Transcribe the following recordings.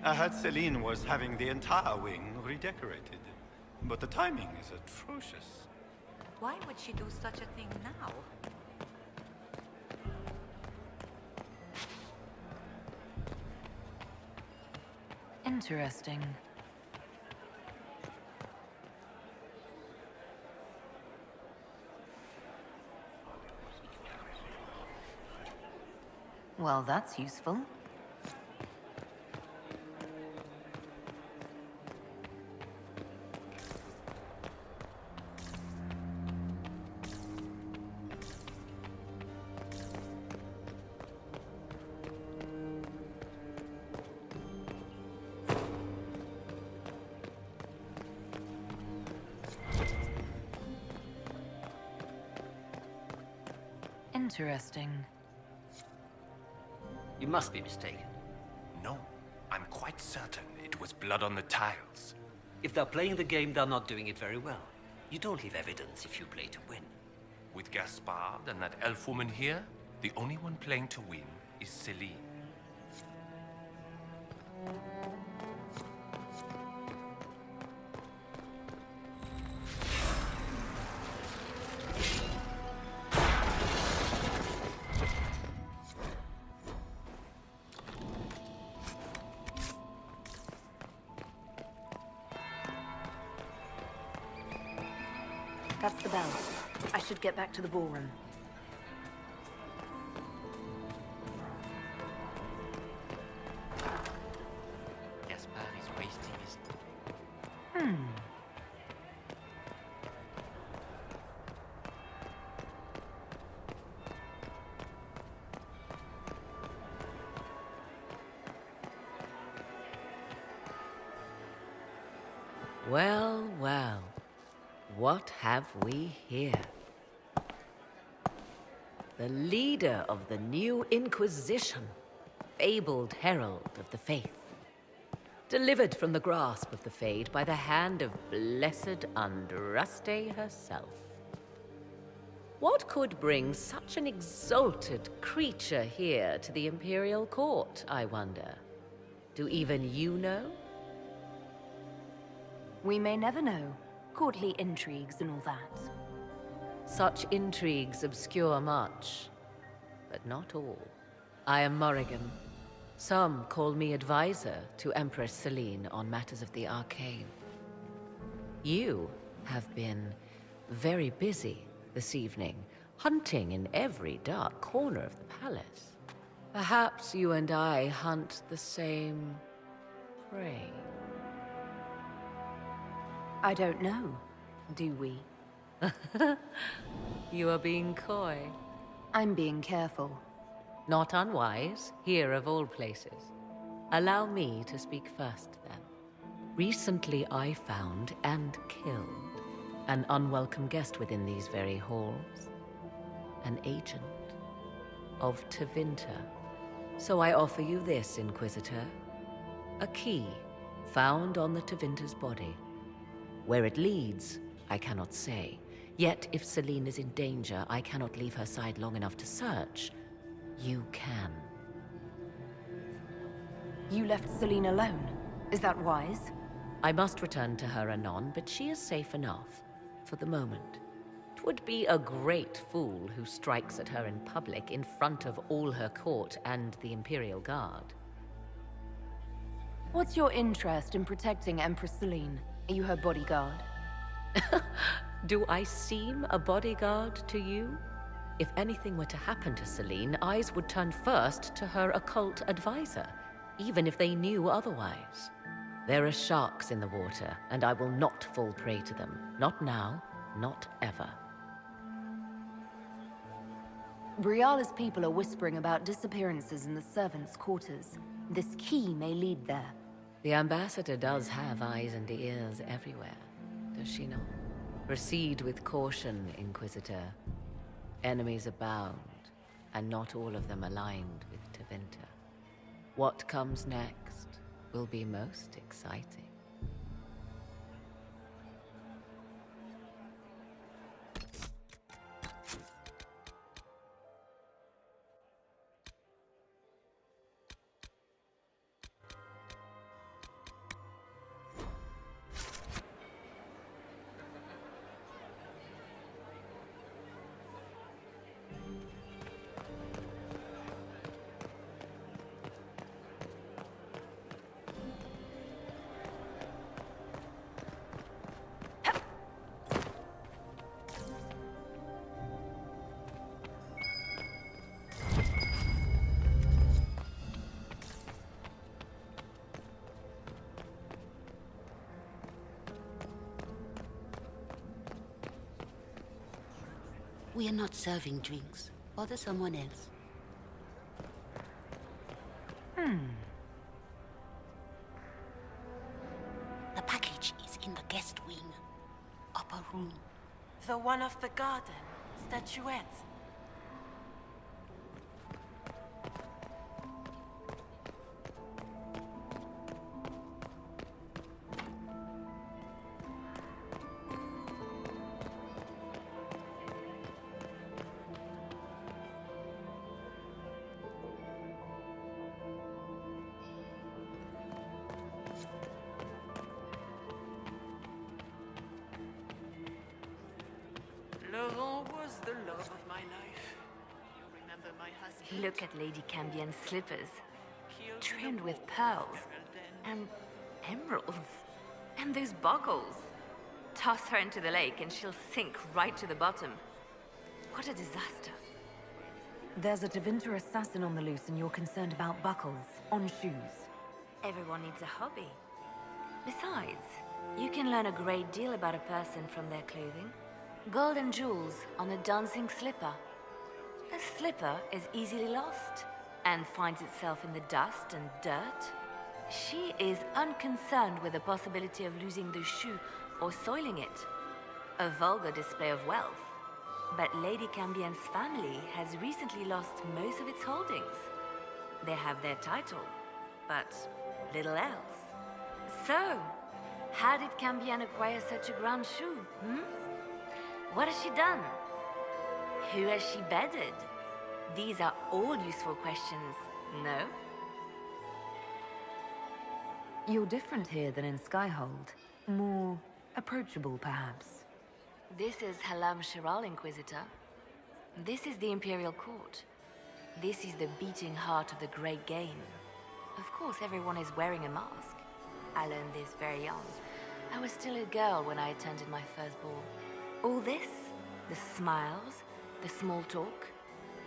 I heard Celine was having the entire wing redecorated, but the timing is atrocious. Why would she do such a thing now? Interesting. Well, that's useful. Interesting. You must be mistaken. No, I'm quite certain it was blood on the tiles. If they're playing the game, they're not doing it very well. You don't leave evidence if you play to win. With Gaspard and that elf woman here, the only one playing to win is Celine. That's the bell. I should get back to the ballroom. Gaspard is wasting his... Well, well. What have we here? The leader of the new Inquisition, fabled herald of the faith. Delivered from the grasp of the Fade by the hand of blessed Andraste herself. What could bring such an exalted creature here to the Imperial Court, I wonder? Do even you know? We may never know. Courtly intrigues and all that. Such intrigues obscure much, but not all. I am Morrigan. Some call me advisor to Empress Celine on matters of the arcane. You have been very busy this evening, hunting in every dark corner of the palace. Perhaps you and I hunt the same prey. I don't know. Do we? You are being coy. I'm being careful. Not unwise, here of all places. Allow me to speak first, then. Recently I found and killed an unwelcome guest within these very halls. An agent of Tevinter. So I offer you this, Inquisitor. A key found on the Tevinter's body. Where it leads, I cannot say. Yet, if Celine is in danger, I cannot leave her side long enough to search. You can. You left Celine alone. Is that wise? I must return to her anon, but she is safe enough, for the moment. 'Twould be a great fool who strikes at her in public in front of all her court and the Imperial Guard. What's your interest in protecting Empress Celine? Are you her bodyguard? Do I seem a bodyguard to you? If anything were to happen to Celine, eyes would turn first to her occult advisor, even if they knew otherwise. There are sharks in the water, and I will not fall prey to them. Not now, not ever. Briala's people are whispering about disappearances in the servants' quarters. This key may lead there. The ambassador does have eyes and ears everywhere, does she not? Proceed with caution, Inquisitor. Enemies abound, and not all of them aligned with Tevinter. What comes next will be most exciting. We are not serving drinks. Bother someone else. The package is in the guest wing. Upper room. The one of the garden. Statuette. Laurent was the love of my life. You remember my husband? Look at Lady Cambien's slippers, Killed trimmed the with wolf, pearls Geraldine. and emeralds. And those buckles. Toss her into the lake and she'll sink right to the bottom. What a disaster. There's a Tevinter assassin on the loose and you're concerned about buckles on shoes. Everyone needs a hobby. Besides, you can learn a great deal about a person from their clothing. Gold and jewels on a dancing slipper. A slipper is easily lost and finds itself in the dust and dirt. She is unconcerned with the possibility of losing the shoe or soiling it. A vulgar display of wealth. But Lady Cambien's family has recently lost most of its holdings. They have their title, but little else. So, how did Cambien acquire such a grand shoe, What has she done? Who has she bedded? These are all useful questions, no? You're different here than in Skyhold. More approachable, perhaps. This is Halam Shiral, Inquisitor. This is the Imperial Court. This is the beating heart of the Great Game. Of course, everyone is wearing a mask. I learned this very young. I was still a girl when I attended my first ball. All this, the smiles, the small talk,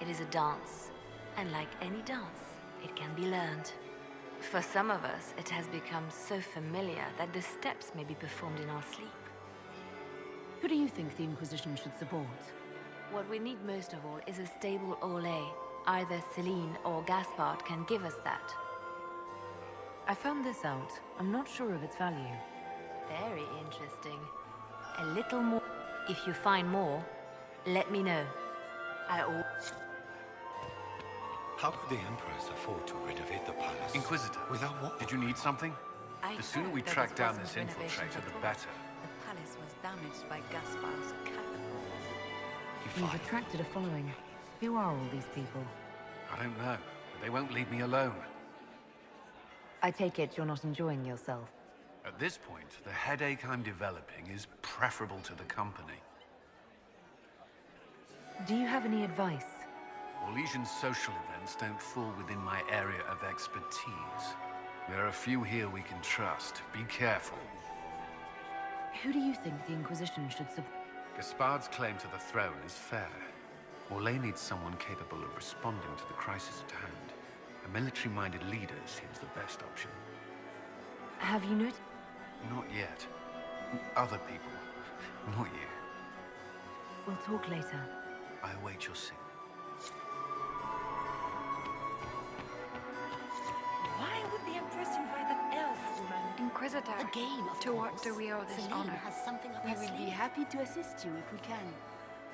it is a dance. And like any dance, it can be learned. For some of us, it has become so familiar that the steps may be performed in our sleep. Who do you think the Inquisition should support? What we need most of all is a stable Ole. Either Celine or Gaspard can give us that. I found this out. I'm not sure of its value. Very interesting. A little more. If you find more, let me know. How could the Empress afford to renovate the palace? Inquisitor, Without what? did you need something? I The sooner heard we there track down wasn't this renovations infiltrator, at the all. better. The palace was damaged by Gaspard's cannon. You've attracted a following. Who are all these people? I don't know, but they won't leave me alone. I take it you're not enjoying yourself. At this point, the headache I'm developing is preferable to the company. Do you have any advice? Orlesian's social events don't fall within my area of expertise. There are a few here we can trust. Be careful. Who do you think the Inquisition should support? Gaspard's claim to the throne is fair. Orlais needs someone capable of responding to the crisis at hand. A military-minded leader seems the best option. Have you noticed? Not yet. Other people. Not you. We'll talk later. I await your signal. Why would the Empress invite that elf woman? Inquisitor, The game, of to what course. do we owe this Celine honor? has something up We her will be sleeve. happy to assist you if we can.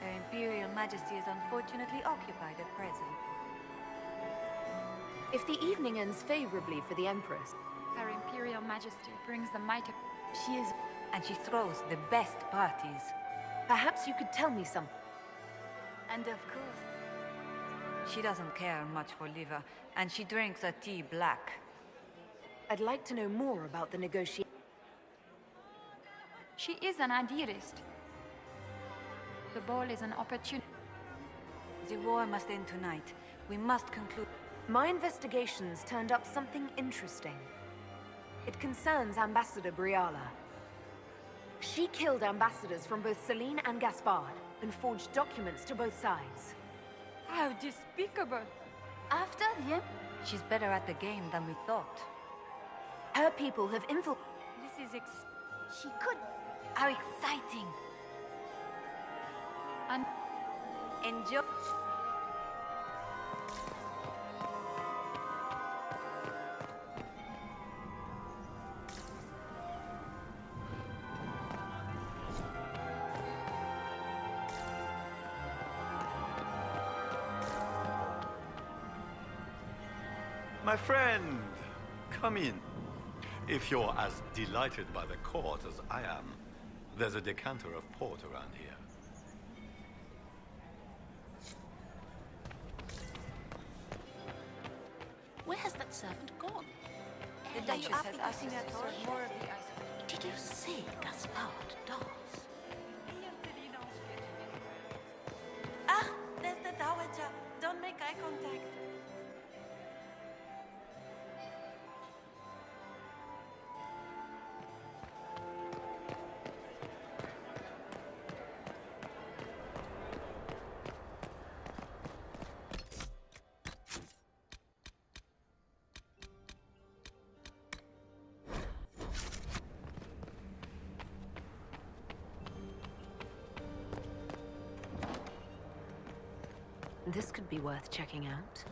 Her Imperial Majesty is unfortunately occupied at present. If the evening ends favorably for the Empress, Her Imperial Majesty brings the might of... She is... and she throws the best parties. perhaps you could tell me something. And of course... She doesn't care much for liver, and she drinks her tea black. I'd like to know more about the negotiation. She is an idealist. The ball is an opportunity. The war must end tonight. We must conclude... My investigations turned up something interesting. It concerns Ambassador Briala. She killed ambassadors from both Celine and Gaspard and forged documents to both sides. How despicable! After the She's better at the game than we thought. her people have This is She could. How exciting! And Enjoy. My friend, come in. If you're as delighted by the court as I am, there's a decanter of port around here. Where has that servant gone? The Duchess has asked us to serve more of the ice. Did you say Gaspard does? Ah, there's the Dowager. Don't make eye contact. This could be worth checking out.